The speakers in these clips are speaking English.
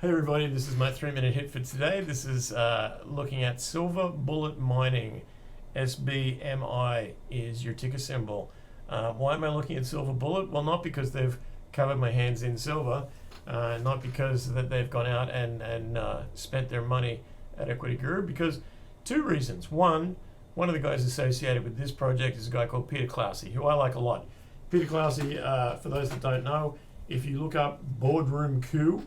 Hey everybody, this is my 3-minute hit for today. This is looking at Silver Bullet Mining. SBMI is your ticker symbol. Why am I looking at Silver Bullet? Well, not because they've covered my hands in silver, not because that they've gone out and spent their money at EQUITY.GURU, because two reasons. One of the guys associated with this project is a guy called Peter Clausey, who I like a lot. Peter Clausey, for those that don't know, if you look up boardroom coup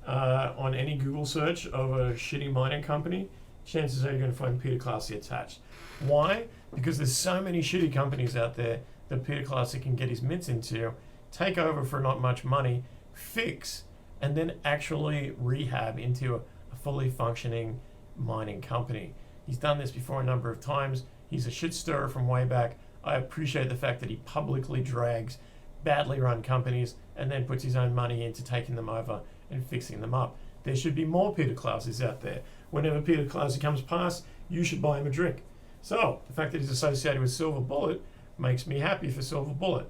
on any Google search of a shitty mining company, chances are you're going to find Peter Clausey attached. Why? Because there's so many shitty companies out there that Peter Clausey can get his mitts into, take over for not much money, fix, and then actually rehab into a fully functioning mining company. He's done this before a number of times. He's a shit stirrer from way back. I appreciate the fact that he publicly drags badly run companies and then puts his own money into taking them over and fixing them up. There should be more Peter Clauseys out there. Whenever Peter Clausey comes past, you should buy him a drink. So the fact that he's associated with Silver Bullet makes me happy for Silver Bullet.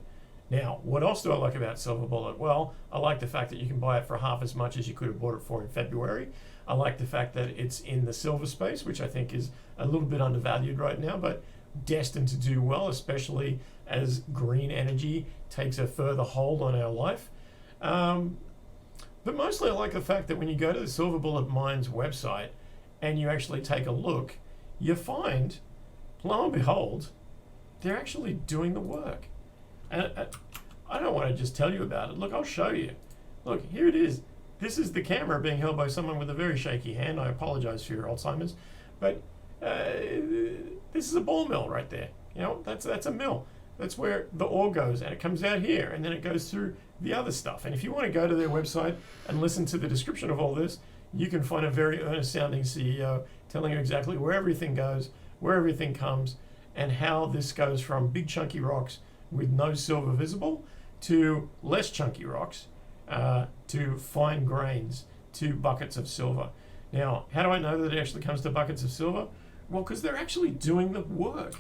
Now, what else do I like about Silver Bullet? Well, I like the fact that you can buy it for half as much as you could have bought it for in February. I like the fact that it's in the silver space, which I think is a little bit undervalued right now, but destined to do well, especially as green energy takes a further hold on our life. But mostly I like the fact that when you go to the Silver Bullet Mines website and you actually take a look, you find, lo and behold, they're actually doing the work. And I don't want to just tell you about it. Look, I'll show you. Look, here it is. This is the camera being held by someone with a very shaky hand. I apologize for your Alzheimer's. But this is a ball mill right there. You know, that's a mill. That's where the ore goes, and it comes out here, and then it goes through the other stuff. And if you want to go to their website and listen to the description of all this, you can find a very earnest-sounding CEO telling you exactly where everything goes, where everything comes, and how this goes from big chunky rocks with no silver visible to less chunky rocks, to fine grains, to buckets of silver. Now, how do I know that it actually comes to buckets of silver? Well, because they're actually doing the work.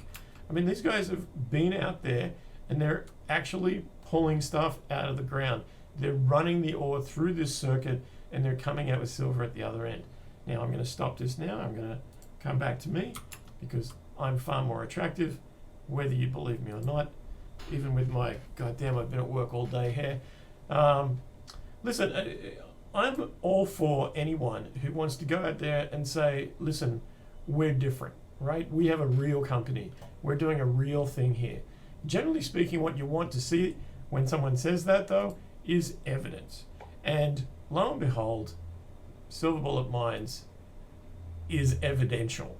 I mean, these guys have been out there and they're actually pulling stuff out of the ground. They're running the ore through this circuit and they're coming out with silver at the other end. Now, I'm going to stop this now. I'm going to come back to me because I'm far more attractive, whether you believe me or not, even with my, goddamn, I've been at work all day hair. Listen, I'm all for anyone who wants to go out there and say, listen, we're different, right? We have a real company. We're doing a real thing here. Generally speaking, what you want to see when someone says that, though, is evidence. And lo and behold, Silver Bullet Mines is evidential,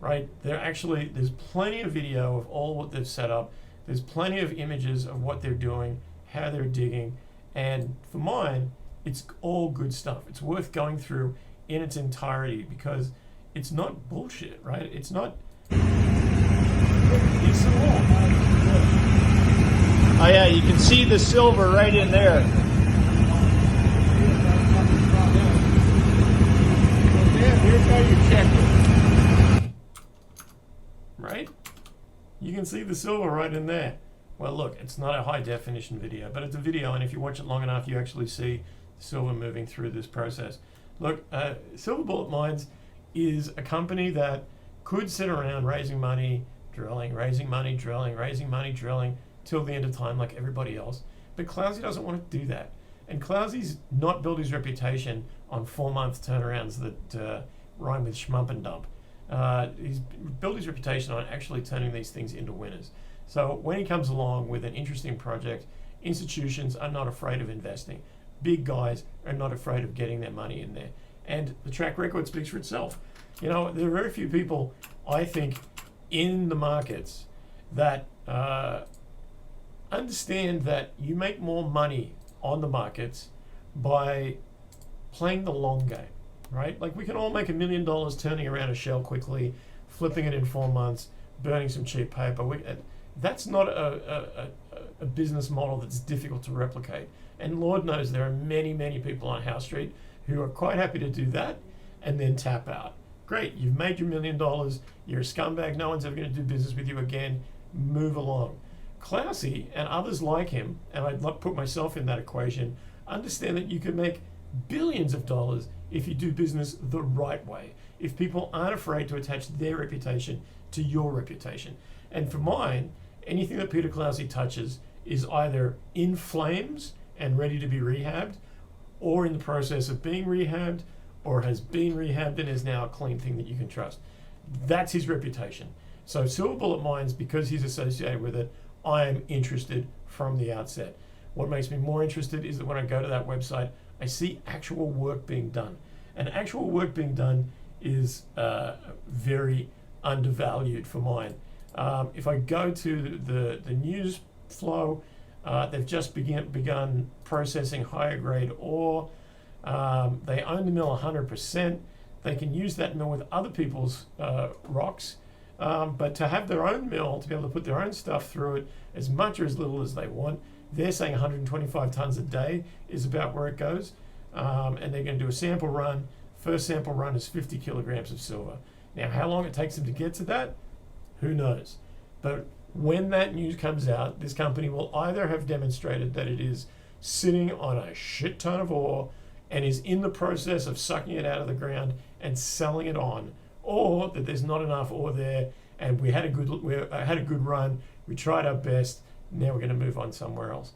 right? There's plenty of video of all what they've set up. There's plenty of images of what they're doing, how they're digging. And for mine, it's all good stuff. It's worth going through in its entirety because it's not bullshit, right? It's not. It's Oh yeah, you can see the silver right in there. Here's how you check it. Right? You can see the silver right in there. Well, look, it's not a high definition video, but it's a video, and if you watch it long enough, you actually see the silver moving through this process. Look, Silver Bullet Mines is a company that could sit around raising money, drilling, raising money, drilling, raising money, drilling, till the end of time like everybody else. But Clausey doesn't want to do that. And Clausey's not built his reputation on 4-month turnarounds that rhyme with schmump and dump. He's built his reputation on actually turning these things into winners. So when he comes along with an interesting project, institutions are not afraid of investing. Big guys are not afraid of getting their money in there. And the track record speaks for itself. You know, there are very few people, I think, in the markets that understand that you make more money on the markets by playing the long game, right? Like we can all make $1 million turning around a shell quickly, flipping it in 4 months, burning some cheap paper. That's not a business model that's difficult to replicate. And Lord knows there are many, many people on House Street who are quite happy to do that and then tap out. Great, you've made your $1 million, you're a scumbag, no one's ever going to do business with you again, move along. Clausey and others like him, and I'd put myself in that equation, understand that you can make billions of dollars if you do business the right way, if people aren't afraid to attach their reputation to your reputation. And for mine, anything that Peter Clousey touches is either in flames and ready to be rehabbed, or in the process of being rehabbed, or has been rehabbed and is now a clean thing that you can trust. That's his reputation. So Silver Bullet Mines, because he's associated with it, I am interested from the outset. What makes me more interested is that when I go to that website, I see actual work being done. And actual work being done is very undervalued for mine. If I go to the news flow, they've just begun processing higher grade ore. They own the mill 100%. They can use that mill with other people's rocks, but to have their own mill, to be able to put their own stuff through it as much or as little as they want, they're saying 125 tons a day is about where it goes. And they're going to do a sample run. First sample run is 50 kilograms of silver. Now, how long it takes them to get to that, who knows? But when that news comes out, this company will either have demonstrated that it is sitting on a shit ton of ore and is in the process of sucking it out of the ground and selling it on, or that there's not enough ore there and we had a good run, we tried our best, now we're going to move on somewhere else.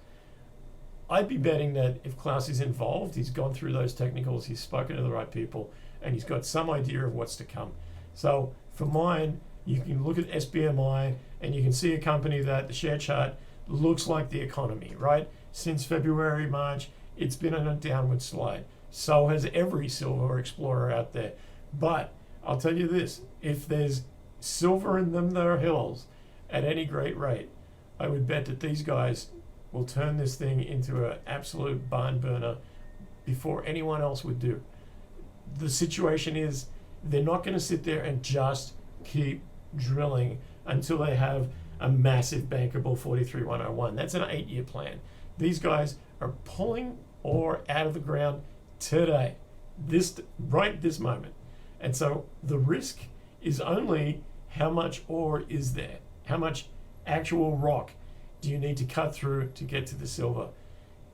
I'd be betting that if Klaus is involved, he's gone through those technicals, he's spoken to the right people, and he's got some idea of what's to come. So for mine, you can look at SBMI and you can see a company that the share chart looks like the economy, right? Since February, March, it's been on a downward slide. So has every silver explorer out there. But I'll tell you this, if there's silver in them there hills at any great rate, I would bet that these guys will turn this thing into an absolute barn burner before anyone else would do. The situation is they're not going to sit there and just keep drilling until they have a massive bankable 43-101. That's an 8-year plan. These guys are pulling ore out of the ground today, right this moment. And so the risk is only how much ore is there, how much actual rock do you need to cut through to get to the silver.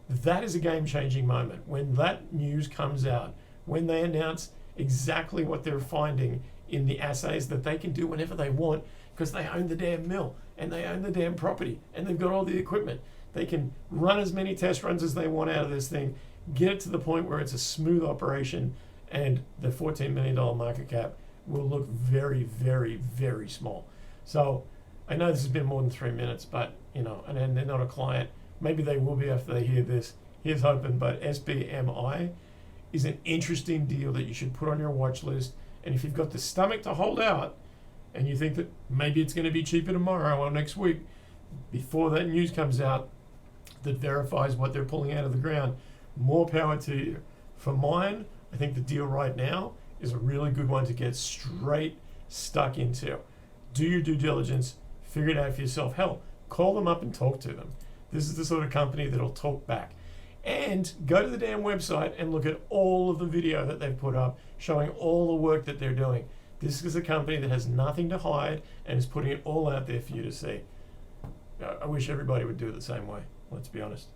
That is a game-changing moment. When that news comes out, when they announce exactly what they're finding in the assays that they can do whenever they want, because they own the damn mill and they own the damn property and they've got all the equipment. They can run as many test runs as they want out of this thing, get it to the point where it's a smooth operation, and the $14 million market cap will look very, very, very small. So I know this has been more than 3 minutes, but and they're not a client. Maybe they will be after they hear this. Here's hoping. But SBMI is an interesting deal that you should put on your watch list. And if you've got the stomach to hold out, and you think that maybe it's going to be cheaper tomorrow or next week, before that news comes out that verifies what they're pulling out of the ground, more power to you. For mine, I think the deal right now is a really good one to get straight stuck into. Do your due diligence, figure it out for yourself. Hell, call them up and talk to them. This is the sort of company that'll talk back. And go to the damn website and look at all of the video that they've put up showing all the work that they're doing. This is a company that has nothing to hide and is putting it all out there for you to see. I wish everybody would do it the same way, let's be honest.